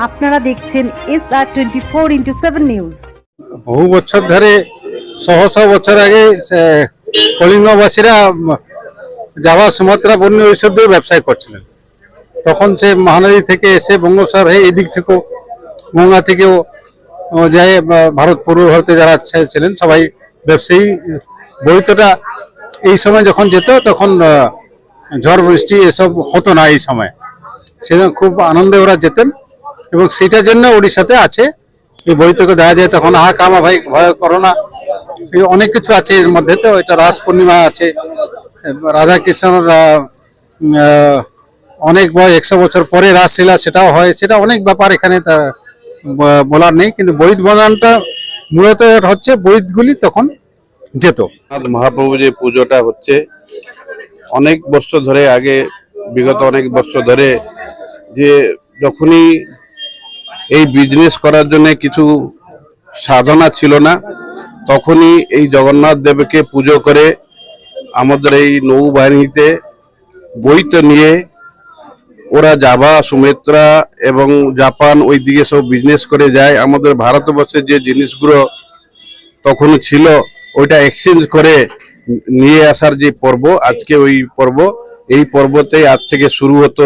আপনারা দেখছেন SR24x7 news. বহু বছর ধরে শহ শহ বছর আগে কলিঙ্গবাসীরা জাভা সুমাত্রা বন্য এইসব দিয়ে ব্যবসায় করছিলেন। তখন সে মহানদী থেকে এসে বঙ্গোপসাগর হয়ে এই দিক থেকেও গঙ্গা থেকেও যায় ভারত পূর্ব ভারতে যারা ছিলেন সবাই ব্যবসায়ী। বৈতটা এই সময় যখন যেত তখন ঝড় বৃষ্টি এসব হতো না। এই সময় সেজন্য খুব আনন্দে ওরা যেতেন এবং সেইটার জন্য উড়িষ্যাতে আছে এই বই থেকে দেখা যায়। তখন কামা ভাই ভয় করোনা অনেক কিছু আছে এর মধ্যে। তো এটা রাস পূর্ণিমা আছে, রাধাকৃষ্ণর অনেক 100 বছর পরে রাসলীলা সেটাও হয়। সেটা অনেক ব্যাপার এখানে বলার নেই, কিন্তু বৈদ বনানটা মূলত হচ্ছে বৈদগুলি তখন যেত। মহাপ্রভু যে পুজোটা হচ্ছে অনেক বছর ধরে, আগে বিগত অনেক বছর ধরে, যে যখনই এই বিজনেস করার জন্য কিছু সাধনা ছিল না, তখনই এই জগন্নাথ দেবকে পুজো করে আমাদের এই নৌবাহিনীতে বৈত নিয়ে ওরা জাভা, সুমাত্রা এবং জাপান ওই দিকে সব বিজনেস করে যায়। আমাদের ভারতবর্ষের যে জিনিসগুলো তখন ছিল ওইটা এক্সচেঞ্জ করে নিয়ে আসার যে পর্ব, আজকে ওই পর্ব, এই পর্বতেই আজ থেকে শুরু হতো।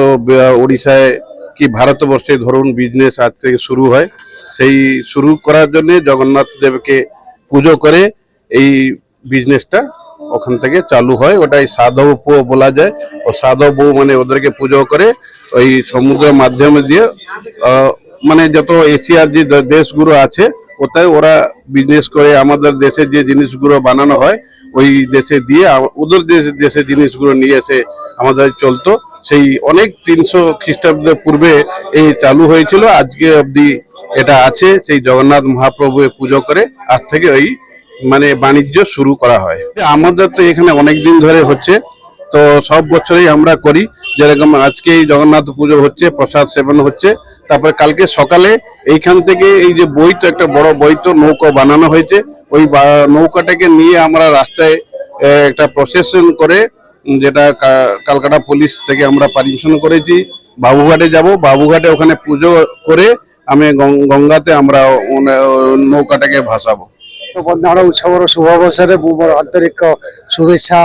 উড়িষ্যায় কি ভারতবর্ষে ধরুন বিজনেস আজ থেকে শুরু হয়। সেই শুরু করার জন্য জগন্নাথ দেবকে পুজো করে এই বিজনেসটা ওখান থেকে চালু হয়। ওটাই সাধব পো বলা যায়। ও সাধব বউ মানে ওদেরকে পুজো করে ওই সমুদ্রের মাধ্যমে দিয়ে মানে যত এশিয়ার যে দেশগুলো আছে ওটাই ওরা বিজনেস করে। আমাদের দেশে যে জিনিসগুলো বানানো হয় ওই দেশে দিয়ে ওদের দেশে জিনিসগুলো নিয়ে এসে আমাদের চলতো। সেই অনেক 300 খ্রিস্টাব্দের পূর্বে এই চালু হয়েছিল। আজকে অবধি এটা আছে। সেই জগন্নাথ মহাপ্রভু পুজো করে আজ থেকে ওই মানে বাণিজ্য শুরু করা হয়। আমাদের তো এখানে অনেক দিন ধরে হচ্ছে, তো সব বছরই আমরা করি। যেরকম আজকে এই জগন্নাথ পুজো হচ্ছে, প্রসাদ সেবন হচ্ছে। তারপরে কালকে সকালে এইখান থেকে এই যে বৈত, একটা বড় বৈত নৌকা বানানো হয়েছে, ওই নৌকাটাকে নিয়ে আমরা রাস্তায় একটা প্রসেশন করে, যেটা কালকাটা পুলিশ থেকে আমরা পারমিশন করেছি, বাবুঘাটে যাব। বাবুঘাটে ওখানে পুজো করে আমি গঙ্গাতে আমরা নৌকাটাকে ভাসাবো। ବନ୍ଦାଣ ଉତ୍ସବର ଶୁଭ ଅବସରରେ ମୁଁ ମୋର ଆନ୍ତରିକ ଶୁଭେଚ୍ଛା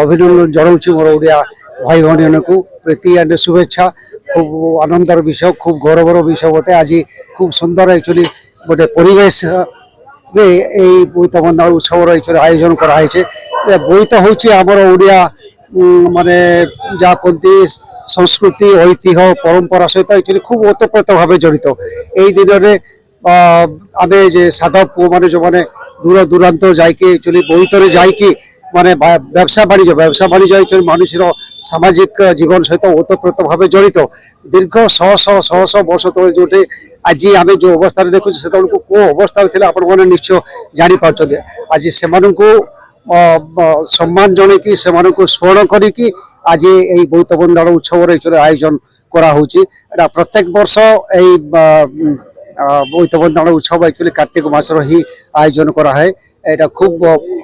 ଅଭିନନ୍ଦନ ଜଣାଉଛି ମୋର ଓଡ଼ିଆ ଭାଇ ଭଉଣୀମାନଙ୍କୁ। ପ୍ରୀତି ଆଣ୍ଡ ଶୁଭେଚ୍ଛା। ଖୁବ୍ ଆନନ୍ଦର ବିଷୟ, ଖୁବ୍ ଗୌରବର ବିଷୟ ଗୋଟେ। ଆଜି ଖୁବ୍ ସୁନ୍ଦର ଆକ୍ଚୁଆଲି ଗୋଟେ ପରିବେଶରେ ଏଇ ବୋଇତ ବନ୍ଦାଣ ଉତ୍ସବର ଆକ୍ଚୁଆଲି ଆୟୋଜନ କରାହେଇଛି। ବୋଇତ ହେଉଛି ଆମର ଓଡ଼ିଆ ମାନେ ଯାହା କୁହନ୍ତି ସଂସ୍କୃତି, ଐତିହ୍ୟ, ପରମ୍ପରା ସହିତ ଆକ୍ଚୁଆଲି ଖୁବ୍ ଓତପ୍ରୋତ ଭାବେ ଜଡ଼ିତ। ଏଇ ଦିନରେ ଆମେ ଯେ ସାଧବ ପୁଅମାନେ ଯେଉଁମାନେ ଦୂର ଦୂରାନ୍ତ ଯାଇକି ଆକ୍ଚୁଆଲି ବୋଇତରେ ଯାଇକି ମାନେ ব্যবসা বাণিজ্য ଆକ୍ଚୁଆଲି ମନୁଷ୍ୟର ସାମାଜିକ ଜୀବନ ସହିତ ଓତପ୍ରୋତ ଭାବେ ଜଡ଼ିତ। ଦୀର୍ଘ ଶହ ଶହ ବର୍ଷ ତଳେ ଯେଉଁଠି ଆଜି ଆମେ ଯେଉଁ ଅବସ୍ଥାରେ ଦେଖୁଛୁ ସେତେବେଳକୁ କେଉଁ ଅବସ୍ଥାରେ ଥିଲା ଆପଣମାନେ ନିଶ୍ଚୟ ଜାଣିପାରୁଛନ୍ତି। ଆଜି ସେମାନଙ୍କୁ ସମ୍ମାନ ଜଣେଇକି, ସେମାନଙ୍କୁ ସ୍ମରଣ କରିକି ଆଜି ଏଇ ବୋଇତ ବନ୍ଦାଣ ଉତ୍ସବର ଆକ୍ଚୁଆଲି ଆୟୋଜନ କରାହେଉଛି। ଏଇଟା ପ୍ରତ୍ୟେକ ବର୍ଷ ଏଇ ବୋଇତ ବନ୍ଦାଣ ଉତ୍ସବ ଆକ୍ଚୁଆଲି କାର୍ତ୍ତିକ ମାସର ହିଁ ଆୟୋଜନ କରାହୁଏ। এটা খুব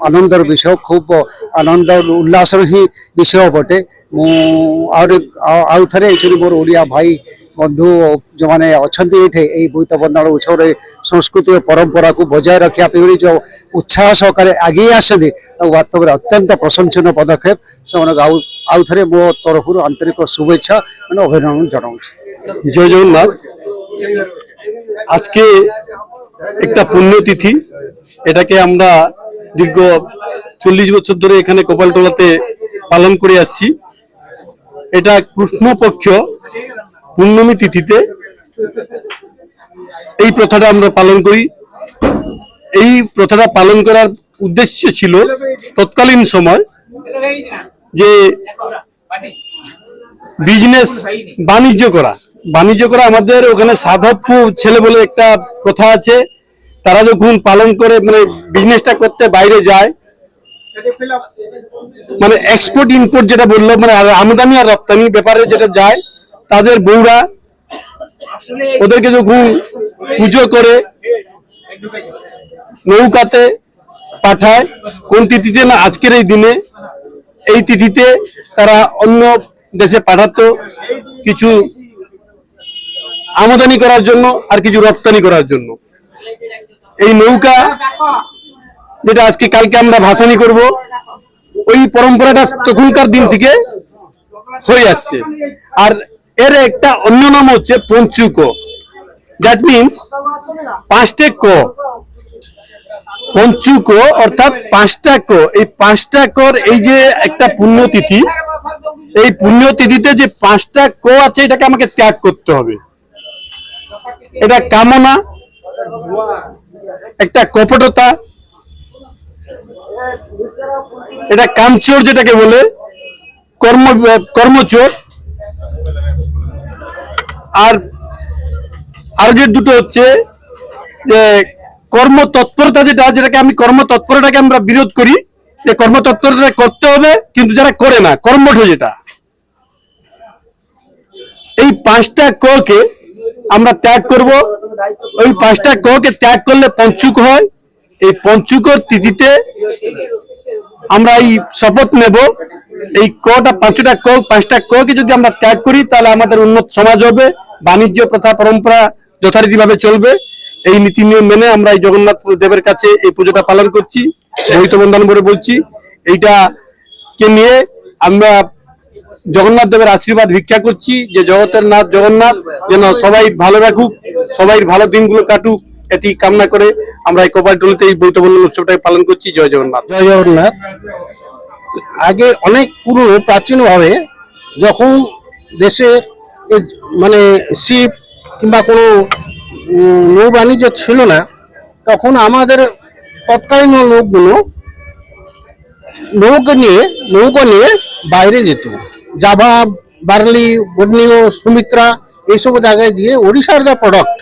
আনন্দর বিষয়, খুব আনন্দ উল্লাসর হি বিষয় বটে। ମୁଁ ଆଉ ଥରେ ଆକ୍ଚୁଆଲି ମୋର ଓଡ଼ିଆ ଭାଇ ବନ୍ଧୁ ଯେଉଁମାନେ ଅଛନ୍ତି ଏଇଠି ଏଇ ବୋଇତ ବନ୍ଦାଣ ଉତ୍ସବରେ ସଂସ୍କୃତି ଓ ପରମ୍ପରାକୁ ବଜାୟ ରଖିବା ପାଇଁ ଯେଉଁ ଉତ୍ସାହ ସହକାରେ ଆଗେଇ ଆସନ୍ତି ତାକୁ ବାସ୍ତବରେ ଅତ୍ୟନ୍ତ ପ୍ରଶଂସନୀୟ ପଦକ୍ଷେପ। ସେମାନଙ୍କୁ ଆଉ ଥରେ ମୋ ତରଫରୁ ଆନ୍ତରିକ শুভেচ্ছা ମାନେ অভিনন্দন জানাচ্ছি। জয় জগন্নাথ। আজকে একটা পুণ্যতিথি, এটাকে আমরা দীর্ঘ 40 বছর ধরে এখানে কপালতলাতে পালন করে আসছি। এটা কৃষ্ণপক্ষ পূর্ণমী তিথিতে এই প্রথাটা আমরা পালন করি। এই প্রথাটা পালন করার উদ্দেশ্য ছিল তৎকালীন সময় যে বিজনেস বাণিজ্য করা। আমাদের ওখানে সাধব ছেলে বলে একটা প্রথা আছে। তারা যখন পালন করে মানে বিজনেসটা করতে বাইরে যায়, মানে এক্সপোর্ট ইম্পোর্ট যেটা বললো, মানে আমদানি আর রপ্তানি ব্যাপারে যেটা যায়, তাদের বউরা ওদেরকে যখন পুজো করে নৌকাতে পাঠায়। কোন তিথিতে না, আজকের এই দিনে, এই তিথিতে তারা অন্য দেশে পাঠাতো। কিছু আমদানি করার জন্য আর কিছু রপ্তানি করার জন্য। এই নৌকা যেটা আজকে কালকে আমরা ভাসানি করব, ওই পরম্পরাটা তখনকার দিন থেকে হয়ে আসছে। আর এর একটা অন্য নাম হচ্ছে পঞ্চুক, দ্যাট মিনস পাঁচটা ক, পঞ্চুক অর্থাৎ পাঁচটা ক। এই পাঁচটা কর এই যে একটা পুণ্যতিথি, এই পুণ্যতিথিতে যে পাঁচটা ক আছে এটাকে আমাকে ত্যাগ করতে হবে। এটা কামনা, একটা কপটতা, এটা কামচোর যেটাকে বলে, কর্মচোর, আর যে দুটো হচ্ছে যে কর্মতৎপরতা, যেটাকে আমি কর্মতৎপরতাকে আমরা বিরোধ করি, যে কর্মতৎপরতা করতে হবে কিন্তু যারা করে না, কর্মঠ যেটা। এই পাঁচটা ক কে আমরা ত্যাগ করব। ওই পাঁচটা ক কে ত্যাগ করলে পঞ্চুক হয়। এই পঞ্চুকর তিথিতে আমরা এই শপথ নেব, এই কটা পাঁচটা ক কে যদি আমরা ত্যাগ করি তাহলে আমাদের উন্নত সমাজ হবে, বাণিজ্য প্রথা পরম্পরা যথারীতিভাবে চলবে। এই নীতি নিয়ম মেনে আমরা এই জগন্নাথ দেবের কাছে এই পুজোটা পালন করছি, বৈত বন্ধন বলে বলছি। এইটাকে নিয়ে আমরা জগন্নাথ দেবের আশীর্বাদ ভিক্ষা করছি যে জগতের নাথ জগন্নাথ যেন সবাই ভালো রাখুক, সবাই ভালো দিনগুলো কাটুক, এটি কামনা করে আমরা এই কপালটুলিতে এই বৈত বন্ধন উৎসবটাকে পালন করছি। জয় জগন্নাথ। জয় জগন্নাথ। আগে অনেক পুরনো প্রাচীন ভাবে যখন দেশের মানে শিপ কিংবা কোনো নৌ বাণিজ্য ছিল না, তখন আমাদের তৎকালীন লোকগুলো নৌকা নিয়ে বাইরে যেত। জাভা, বার্লি, বর্নিও, সুমিত্রা এইসব জায়গায় গিয়ে ওড়িশার যা প্রোডাক্ট,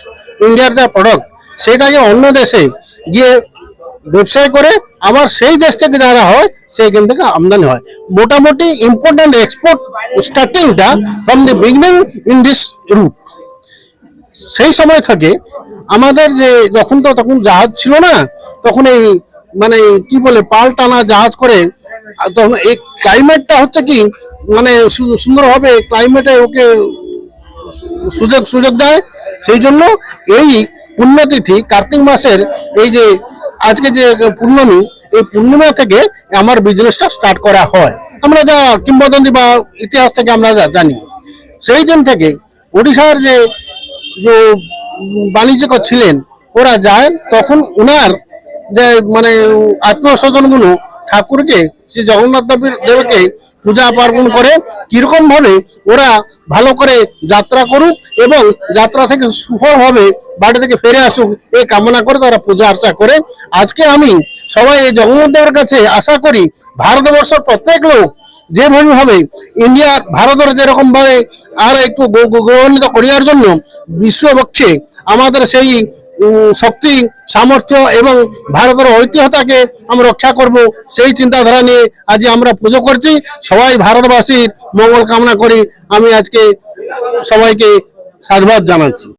ইন্ডিয়ার যা প্রোডাক্ট, সেটাকে অন্য দেশে গিয়ে ব্যবসায় করে আবার সেই দেশ থেকে যারা হয় সেইখান থেকে আমদানি হয়। মোটামুটি ইম্পর্টেন্ট এক্সপোর্ট স্টার্টিংটা from the beginning in this route. সেই সময় থেকে আমাদের যে তখন জাহাজ ছিল না, তখন এই মানে কি বলে পাল টানা জাহাজ করে, তখন এই ক্লাইমেটটা হচ্ছে কি মানে সুন্দরভাবে ক্লাইমেটে ওকে সুযোগ দেয়। সেই জন্য এই পুণ্যতিথি কার্তিক মাসের এই যে আজকে যে পূর্ণমী, এই পূর্ণিমা থেকে আমার বিজনেসটা স্টার্ট করা হয়। আমরা যা কিংবদন্তি বা ইতিহাস থেকে আমরা যা জানি, সেই দিন থেকে ওড়িশার যে বাণিজ্যিক ছিলেন ওরা যায়, তখন ওনার যে মানে আত্মীয় স্বজনগুলো ঠাকুরকে শ্রী জগন্নাথ দেবকে পূজা পার্বণ করে কিরকম ভাবে ওরা ভালো করে যাত্রা করুক এবং যাত্রা থেকে সুফলভাবে বাড়ি থেকে ফিরে আসুক, এই কামনা করে তারা পূজা অর্চনা করে। আজকে আমি সবাই এই জগন্নাথ দেবের কাছে আশা করি ভারতবর্ষের প্রত্যেক লোক যেভাবে হবে ইন্ডিয়া ভারতের যেরকম ভাবে আর একটু গৌরবান্বিত করার জন্য বিশ্বপক্ষে আমাদের সেই শক্তি, সামর্থ্য এবং ভারতের ঐতিহ্যতাকে আমরা রক্ষা করব, সেই চিন্তাধারা নিয়ে আজ আমরা পুজো করছি। সবাই ভারতবাসীর মঙ্গল কামনা করি আমি আজকে সবাইকে সাধুবাদ জানাচ্ছি।